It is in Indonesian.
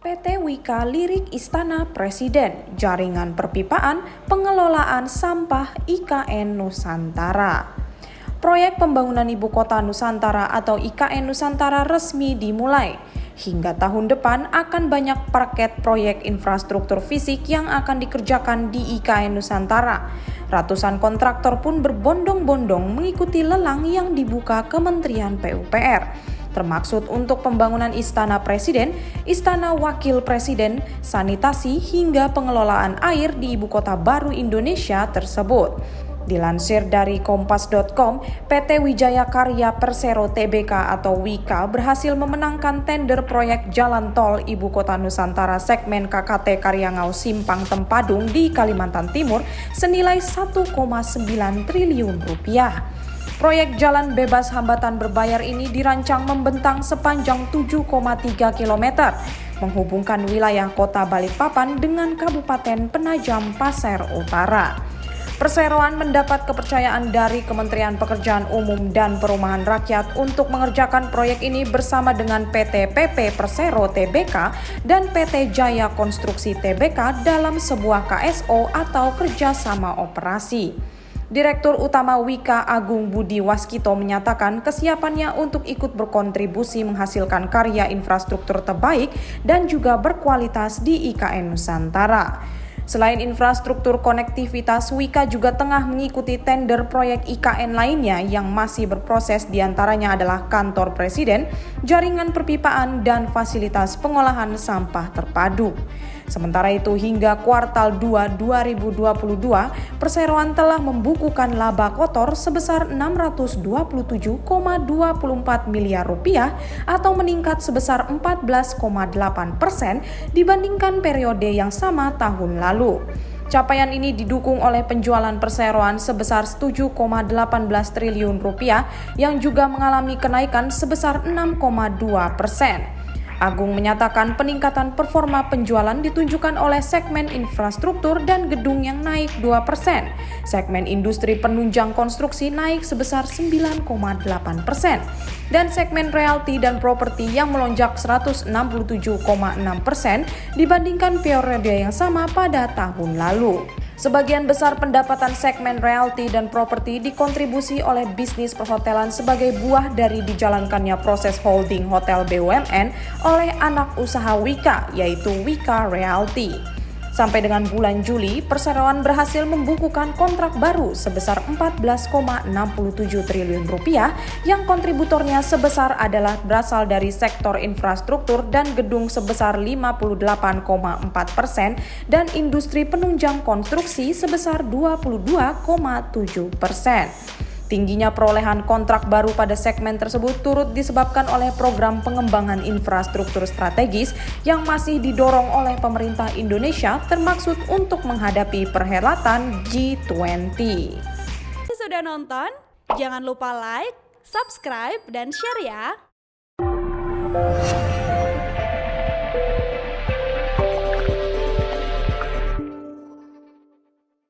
PT Wika lirik Istana Presiden, jaringan perpipaan pengelolaan sampah IKN Nusantara. Proyek pembangunan Ibu Kota Nusantara atau IKN Nusantara resmi dimulai. Hingga tahun depan akan banyak paket proyek infrastruktur fisik yang akan dikerjakan di IKN Nusantara. Ratusan kontraktor pun berbondong-bondong mengikuti lelang yang dibuka Kementerian PUPR. Termaksud untuk pembangunan Istana Presiden, Istana Wakil Presiden, sanitasi hingga pengelolaan air di Ibu Kota Baru Indonesia tersebut. Dilansir dari kompas.com, PT Wijaya Karya Persero Tbk atau Wika berhasil memenangkan tender proyek jalan tol Ibu Kota Nusantara segmen KKT Karyangau Simpang Tempadung di Kalimantan Timur senilai 1,9 triliun rupiah. Proyek jalan bebas hambatan berbayar ini dirancang membentang sepanjang 7,3 km, menghubungkan wilayah kota Balikpapan dengan Kabupaten Penajam Pasir Utara. Perseroan mendapat kepercayaan dari Kementerian Pekerjaan Umum dan Perumahan Rakyat untuk mengerjakan proyek ini bersama dengan PT PP Persero Tbk dan PT Jaya Konstruksi Tbk dalam sebuah KSO atau kerjasama operasi. Direktur Utama Wika Agung Budi Waskito menyatakan kesiapannya untuk ikut berkontribusi menghasilkan karya infrastruktur terbaik dan juga berkualitas di IKN Nusantara. Selain infrastruktur konektivitas, Wika juga tengah mengikuti tender proyek IKN lainnya yang masih berproses, diantaranya adalah kantor presiden, jaringan perpipaan, dan fasilitas pengolahan sampah terpadu. Sementara itu hingga kuartal 2 2022, perseroan telah membukukan laba kotor sebesar 627,24 miliar rupiah atau meningkat sebesar 14,8% dibandingkan periode yang sama tahun lalu. Capaian ini didukung oleh penjualan perseroan sebesar 7,18 triliun rupiah yang juga mengalami kenaikan sebesar 6,2%. Agung menyatakan peningkatan performa penjualan ditunjukkan oleh segmen infrastruktur dan gedung yang naik 2%. Segmen industri penunjang konstruksi naik sebesar 9,8%. Dan segmen realty dan properti yang melonjak 167,6% dibandingkan periode yang sama pada tahun lalu. Sebagian besar pendapatan segmen realty dan properti dikontribusi oleh bisnis perhotelan sebagai buah dari dijalankannya proses holding hotel BUMN oleh anak usaha Wika, yaitu Wika Realty. Sampai dengan bulan Juli, perseroan berhasil membukukan kontrak baru sebesar 14,67 triliun rupiah yang kontributornya sebesar adalah berasal dari sektor infrastruktur dan gedung sebesar 58,4% dan industri penunjang konstruksi sebesar 22,7%. Tingginya perolehan kontrak baru pada segmen tersebut turut disebabkan oleh program pengembangan infrastruktur strategis yang masih didorong oleh pemerintah Indonesia termaksud untuk menghadapi perhelatan G20. Sudah nonton? Jangan lupa like, subscribe, dan share ya!